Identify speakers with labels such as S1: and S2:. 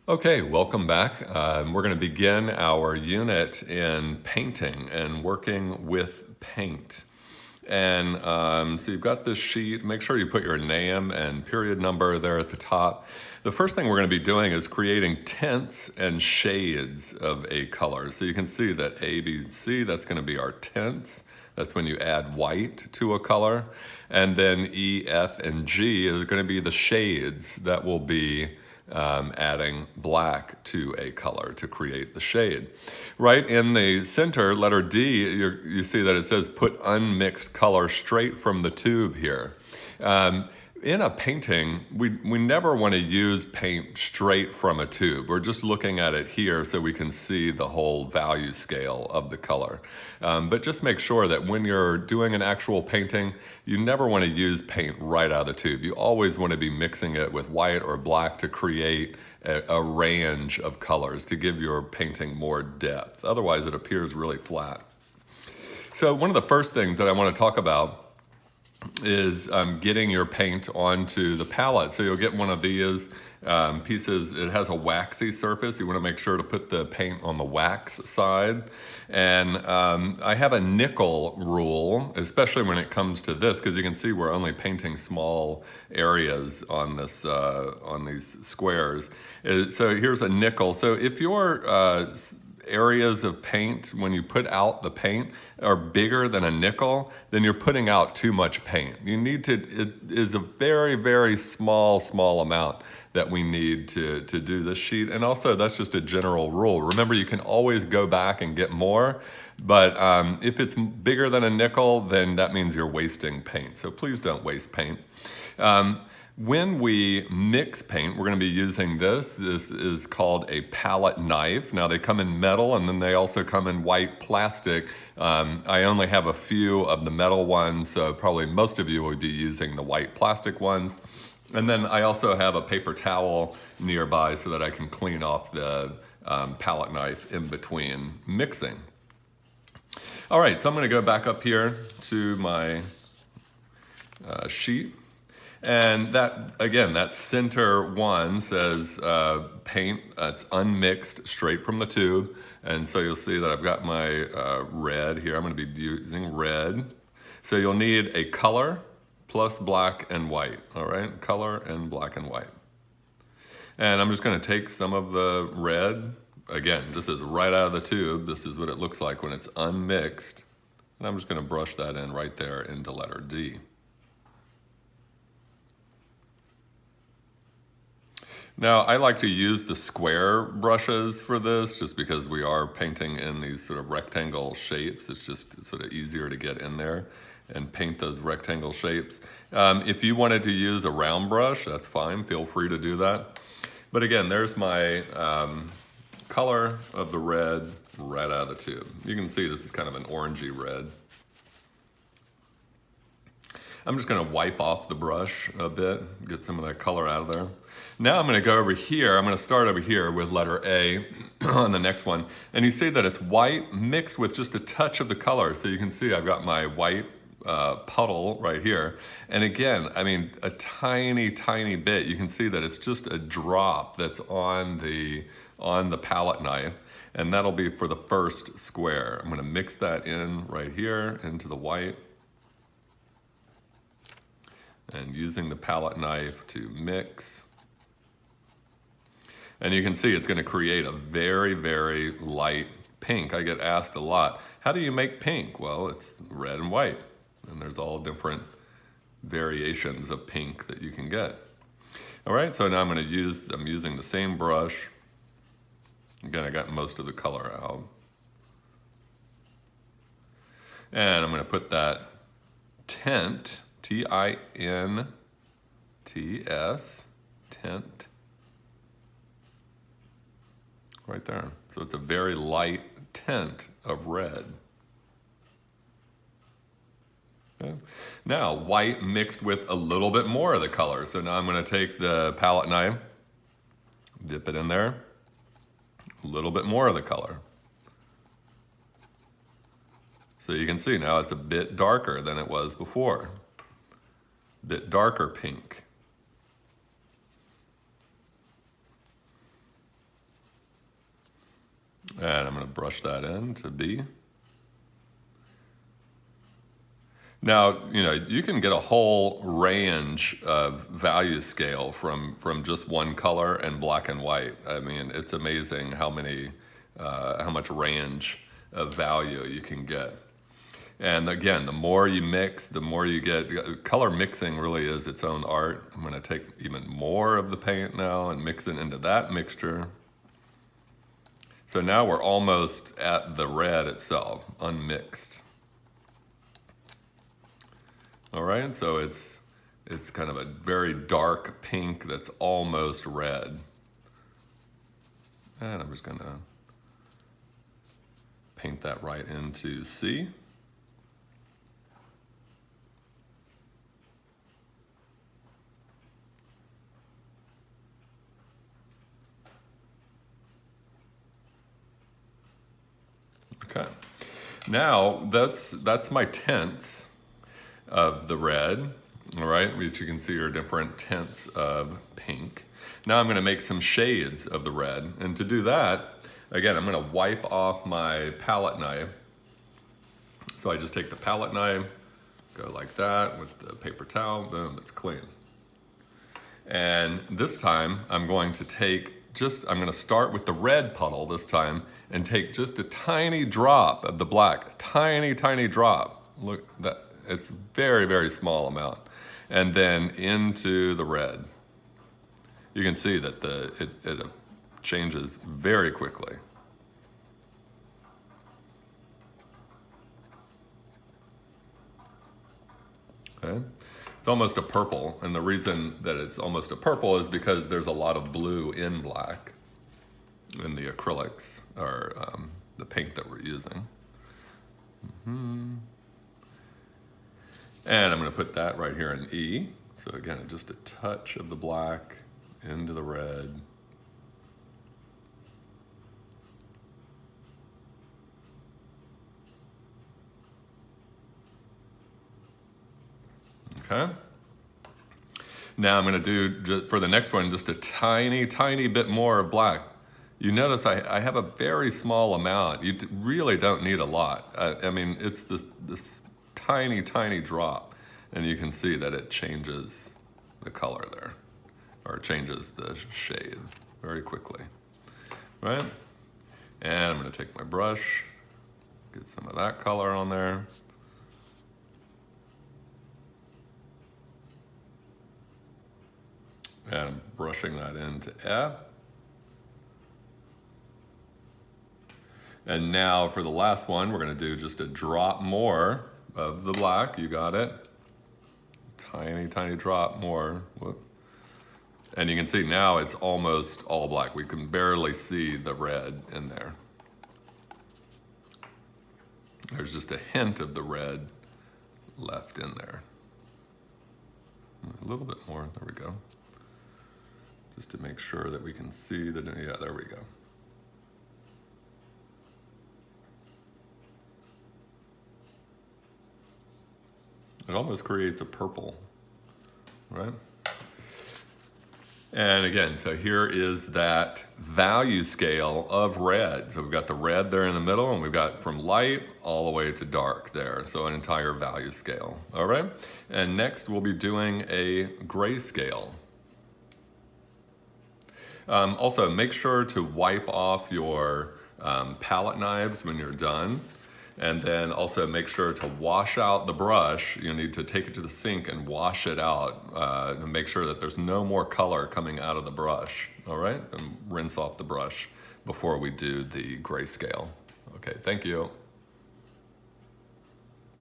S1: Okay, welcome back. We're going to begin our unit in painting and working with paint. And so you've got this sheet. Make sure you put your name and period number there at the top. The first thing we're going to be doing is creating tints and shades of a color. So you can see that A, B, C, that's going to be our tints. That's when you add white to a color. And then E, F, and G is going to be the shades that will be adding black to a color to create the shade. Right in the center, letter D, you see that it says put unmixed color straight from the tube here. In a painting, we never want to use paint straight from a tube. We're just looking at it here so we can see the whole value scale of the color. But just make sure that when you're doing an actual painting, you never want to use paint right out of the tube. You always want to be mixing it with white or black to create a range of colors to give your painting more depth. Otherwise, it appears really flat. So one of the first things that I want to talk about is getting your paint onto the palette. So you'll get one of these pieces. It has a waxy surface. You want to make sure to put the paint on the wax side. And I have a nickel rule, especially when it comes to this, because you can see we're only painting small areas on this on these squares. So here's a nickel. So if your areas of paint, when you put out the paint, are bigger than a nickel, then you're putting out too much paint. You need to, it is a very, very small amount that we need to do this sheet. And also that's just a general rule. Remember, you can always go back and get more, but if it's bigger than a nickel, then that means you're wasting paint. So please don't waste paint. When we mix paint, we're going to be using this. This is called a palette knife. Now they come in metal and then they also come in white plastic. I only have a few of the metal ones, so probably most of you will be using the white plastic ones. And then I also have a paper towel nearby so that I can clean off the palette knife in between mixing. All right, so I'm going to go back up here to my sheet. And that, again, that center one says paint that's unmixed straight from the tube. And so you'll see that I've got my red here. I'm going to be using red. So you'll need a color plus black and white, all right? Color and black and white. And I'm just going to take some of the red. Again, this is right out of the tube. This is what it looks like when it's unmixed. And I'm just going to brush that in right there into letter D. Now, I like to use the square brushes for this just because we are painting in these sort of rectangle shapes. It's just sort of easier to get in there and paint those rectangle shapes. If you wanted to use a round brush, that's fine. Feel free to do that. But again, there's my color of the red right out of the tube. You can see this is kind of an orangey red. I'm just going to wipe off the brush a bit, get some of that color out of there. Now I'm going to go over here. I'm going to start over here with letter A on the next one. And you see that it's white mixed with just a touch of the color. So you can see I've got my white puddle right here. And again, I mean, a tiny bit. You can see that it's just a drop that's on the palette knife. And that'll be for the first square. I'm going to mix that in right here into the white. And using the palette knife to mix. And you can see it's going to create a very light pink. I get asked a lot, how do you make pink? Well, it's red and white. And there's all different variations of pink that you can get. All right, so now I'm using the same brush. Again, I got most of the color out. And I'm going to put that tint, T-I-N-T-S, tint, right there. So it's a very light tint of red. Okay. Now, white mixed with a little bit more of the color. So now I'm going to take the palette knife, dip it in there, a little bit more of the color. So you can see now it's a bit darker than it was before. Bit darker pink. And I'm going to brush that in to B. Now, you can get a whole range of value scale from just one color and black and white. I mean, it's amazing how much range of value you can get. And again, the more you mix, the more you get. Color mixing really is its own art. I'm going to take even more of the paint now and mix it into that mixture. So now we're almost at the red itself, unmixed. All right, so it's kind of a very dark pink that's almost red. And I'm just gonna paint that right into C. Okay, now that's my tints of the red, all right, which you can see are different tints of pink. Now I'm going to make some shades of the red, and to do that, again, I'm going to wipe off my palette knife. So I just take the palette knife, go like that with the paper towel, boom, it's clean. And this time I'm going to start with the red puddle this time and take just a tiny drop of the black, tiny drop. Look, it's very, very small amount. And then into the red. You can see that it changes very quickly. Okay. It's almost a purple, and the reason that it's almost a purple is because there's a lot of blue in black in the acrylics, or the paint that we're using. And I'm going to put that right here in E. So again, just a touch of the black into the red. Okay. Now I'm going to do, for the next one, just a tiny bit more of black. You notice I have a very small amount. You really don't need a lot. I mean, it's this tiny drop, and you can see that it changes the color there, or changes the shade very quickly, right? And I'm going to take my brush, get some of that color on there. And I'm brushing that into F. And now for the last one, we're going to do just a drop more of the black. You got it. Tiny drop more. Whoop. And you can see now it's almost all black. We can barely see the red in there. There's just a hint of the red left in there. A little bit more. There we go. Just to make sure that we can see the, yeah, there we go. It almost creates a purple, right? And again, so here is that value scale of red. So we've got the red there in the middle, and we've got from light all the way to dark there. So an entire value scale, all right? And next we'll be doing a grayscale. Also, make sure to wipe off your palette knives when you're done. And then also make sure to wash out the brush. You need to take it to the sink and wash it out and make sure that there's no more color coming out of the brush, all right? And rinse off the brush before we do the grayscale. Okay, thank you.